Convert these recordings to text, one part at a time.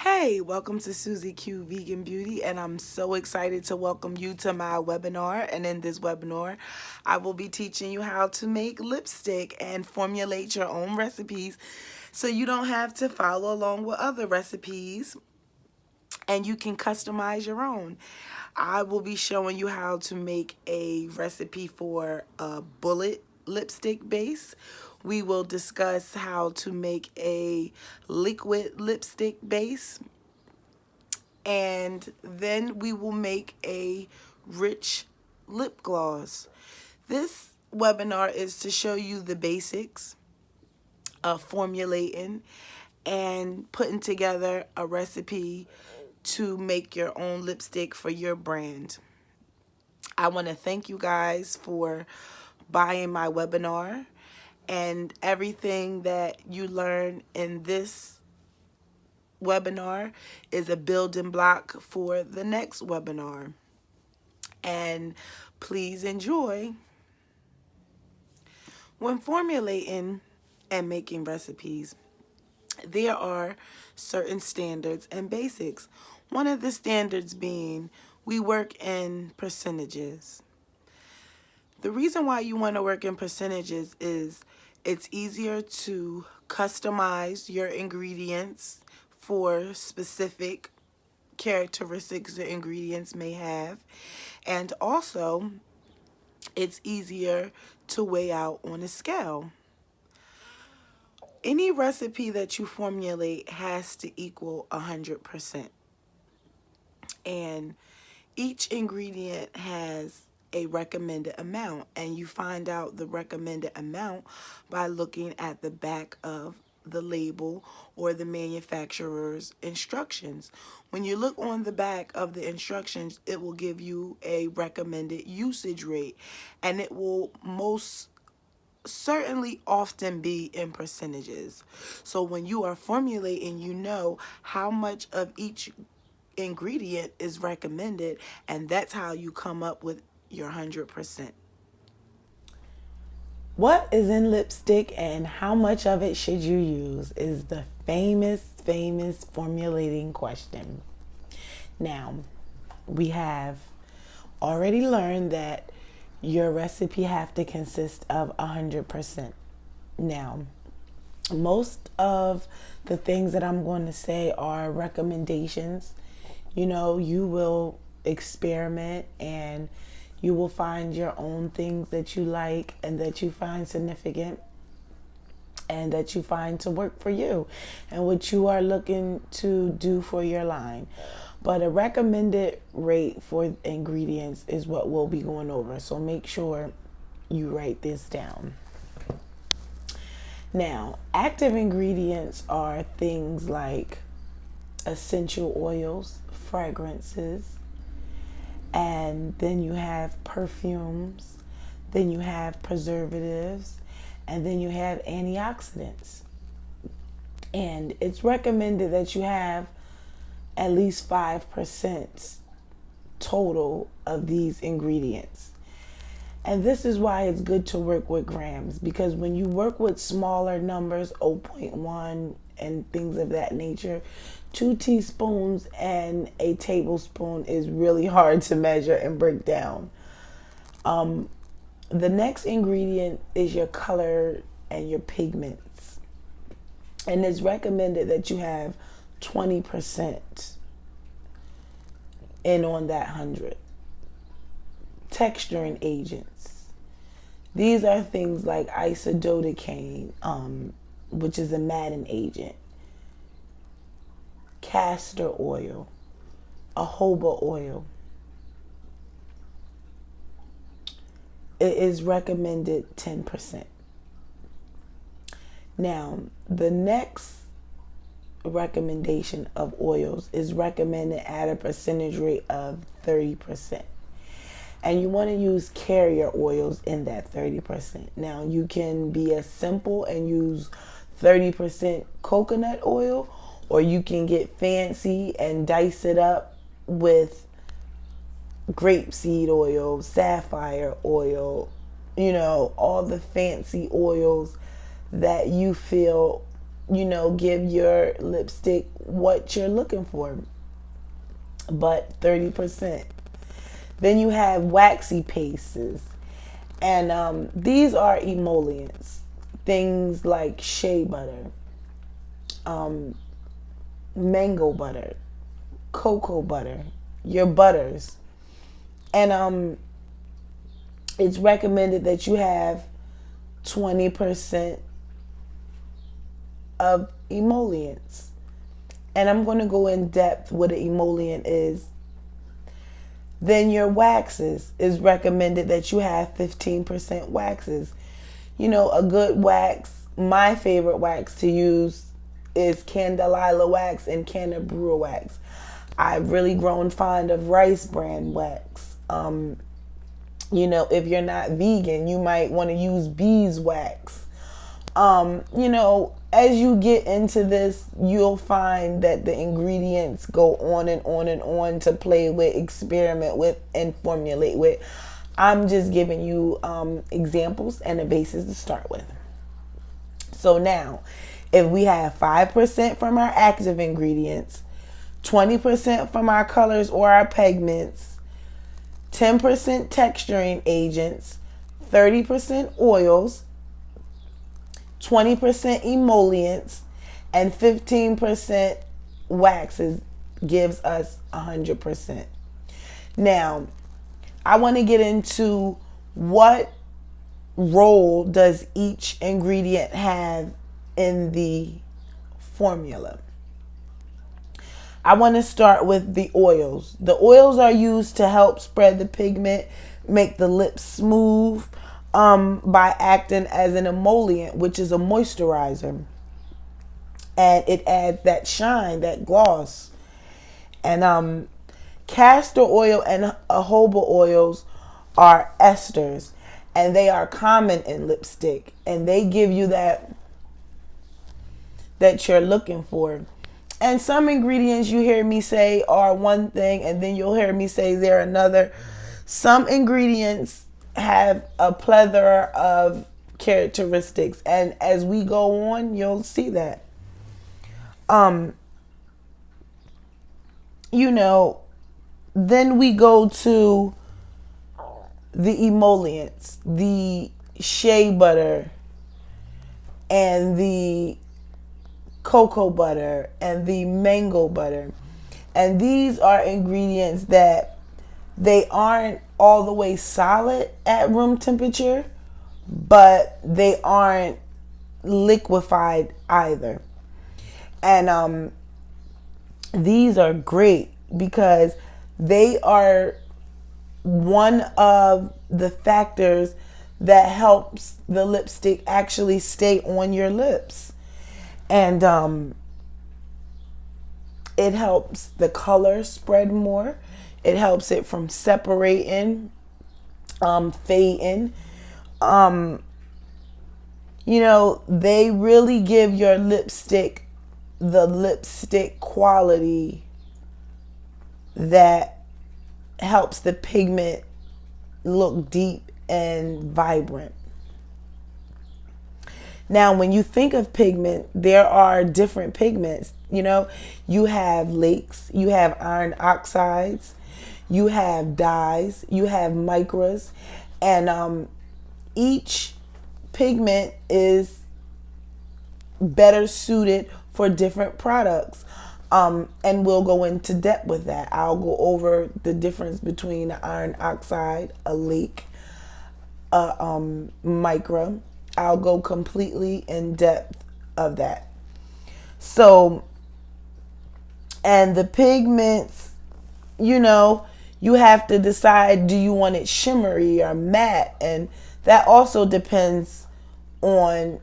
Hey, welcome to Susie Q Vegan Beauty, and I'm so excited to welcome you to my webinar. And in this webinar, I will be teaching you how to make lipstick and formulate your own recipes so you don't have to follow along with other recipes and you can customize your own. I will be showing you how to make a recipe for a bullet lipstick base. We will discuss how to make a liquid lipstick base, and then we will make a rich lip gloss. This webinar is to show you the basics of formulating and putting together a recipe to make your own lipstick for your brand. I want to thank you guys for buying my webinar, and everything that you learn in this webinar is a building block for the next webinar. And please enjoy. When formulating and making recipes, there are certain standards and basics. One of the standards being we work in percentages. The reason why you want to work in percentages is it's easier to customize your ingredients for specific characteristics the ingredients may have, and also it's easier to weigh out on a scale. Any recipe that you formulate has to equal 100%, and each ingredient has a recommended amount, and you find out the recommended amount by looking at the back of the label or the manufacturer's instructions. When you look on the back of the instructions, it will give you a recommended usage rate, and it will most certainly often be in percentages. So when you are formulating, you know how much of each ingredient is recommended, and that's how you come up with your 100%. What is in lipstick and how much of it should you use is the famous formulating question. Now, we have already learned that your recipe have to consist of 100%. Now, most of the things that I'm going to say are recommendations. You will experiment and you will find your own things that you like and that you find significant and that you find to work for you and what you are looking to do for your line. But a recommended rate for ingredients is what we'll be going over. So make sure you write this down. Now, active ingredients are things like essential oils, fragrances, and then you have perfumes, then you have preservatives, and then you have antioxidants. And it's recommended that you have at least 5% total of these ingredients. And this is why it's good to work with grams, because when you work with smaller numbers, 0.1 and things of that nature, 2 teaspoons and a tablespoon is really hard to measure and break down. The next ingredient is your color and your pigments. And it's recommended that you have 20% in on that 100. Texturing agents. These are things like isododecane, which is a matting agent, castor oil, jojoba oil. It is recommended 10%. Now, the next recommendation of oils is recommended at a percentage rate of 30%. And you want to use carrier oils in that 30%. Now, you can be as simple and use 30% coconut oil, or you can get fancy and dice it up with grapeseed oil, sapphire oil, all the fancy oils that you feel give your lipstick what you're looking for, but 30%. Then you have waxy pastes, and these are emollients, things like shea butter, mango butter, cocoa butter, your butters. And it's recommended that you have 20% of emollients. And I'm going to go in depth what an emollient is. Then your waxes is recommended that you have 15% waxes. A good wax, my favorite wax to use is Candelilla wax and Canna Brewer wax. I've really grown fond of Rice brand wax. If you're not vegan, you might want to use beeswax. As you get into this, you'll find that the ingredients go on and on and on to play with, experiment with, and formulate with. I'm just giving you examples and a basis to start with. So now, if we have 5% from our active ingredients, 20% from our colors or our pigments, 10% texturing agents, 30% oils, 20% emollients, and 15% waxes, gives us 100%. Now, I want to get into what role does each ingredient have in the formula. I want to start with the oils. The oils are used to help spread the pigment, make the lips smooth, by acting as an emollient, which is a moisturizer. And it adds that shine, that gloss. And castor oil and jojoba oils are esters, and they are common in lipstick, and they give you that you're looking for. And some ingredients you hear me say are one thing, and then you'll hear me say they're another. Some ingredients have a plethora of characteristics, and as we go on, you'll see that. Then we go to the emollients, the shea butter and the cocoa butter and the mango butter. And these are ingredients that they aren't all the way solid at room temperature, but they aren't liquefied either. And these are great because they are one of the factors that helps the lipstick actually stay on your lips. And it helps the color spread more. It helps it from separating, fading. They really give your lipstick the lipstick quality that helps the pigment look deep and vibrant. Now, when you think of pigment, there are different pigments. You have lakes, you have iron oxides, you have dyes, you have micras, and each pigment is better suited for different products. And we'll go into depth with that. I'll go over the difference between an iron oxide, a lake, a micra. I'll go completely in depth of that. So, and the pigments, you have to decide, do you want it shimmery or matte? And that also depends on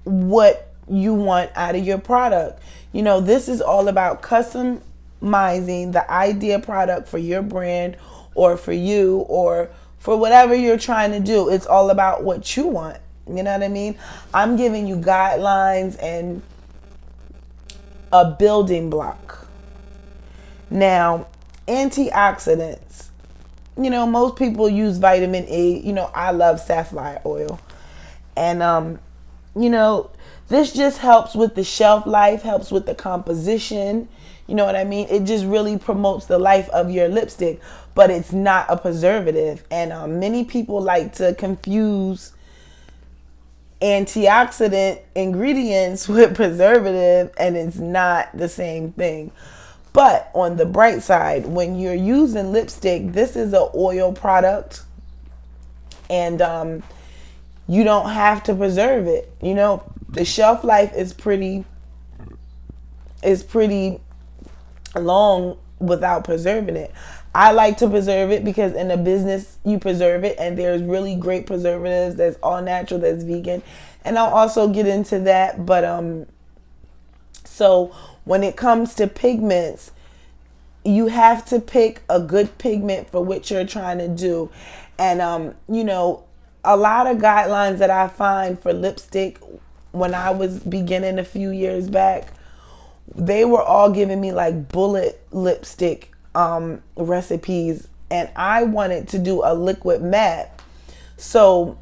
what you want out of your product. This is all about customizing the idea product for your brand or for you or for whatever you're trying to do. It's all about what you want. You know what I mean? I'm giving you guidelines and a building block. Now, antioxidants. Most people use vitamin E. I love safflower oil. And, This just helps with the shelf life, helps with the composition. You know what I mean? It just really promotes the life of your lipstick, but it's not a preservative. And many people like to confuse antioxidant ingredients with preservative, and it's not the same thing. But on the bright side, when you're using lipstick, this is an oil product, and you don't have to preserve it. You know, the shelf life is pretty long without preserving it. I like to preserve it because in a business you preserve it, and there's really great preservatives that's all natural, that's vegan, and I'll also get into that. But so when it comes to pigments, you have to pick a good pigment for what you're trying to do. And you know, a lot of guidelines that I find for lipstick when I was beginning a few years back, they were all giving me like bullet lipstick recipes, and I wanted to do a liquid matte. So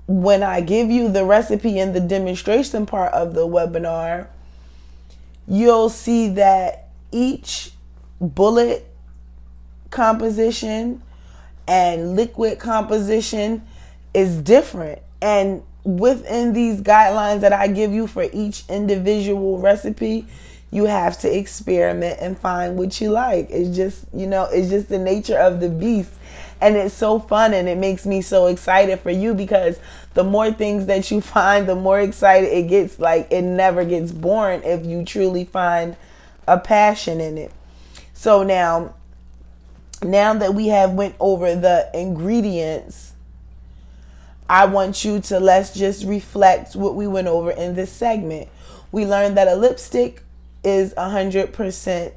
when I give you the recipe in the demonstration part of the webinar, you'll see that each bullet composition and liquid composition is different. And within these guidelines that I give you for each individual recipe, you have to experiment and find what you like. It's just, you know, it's just the nature of the beast. And it's so fun, and it makes me so excited for you, because the more things that you find, the more excited it gets. Like, it never gets boring if you truly find a passion in it. So now that we have went over the ingredients, I want you to, let's just reflect what we went over in this segment. We learned that a lipstick is 100%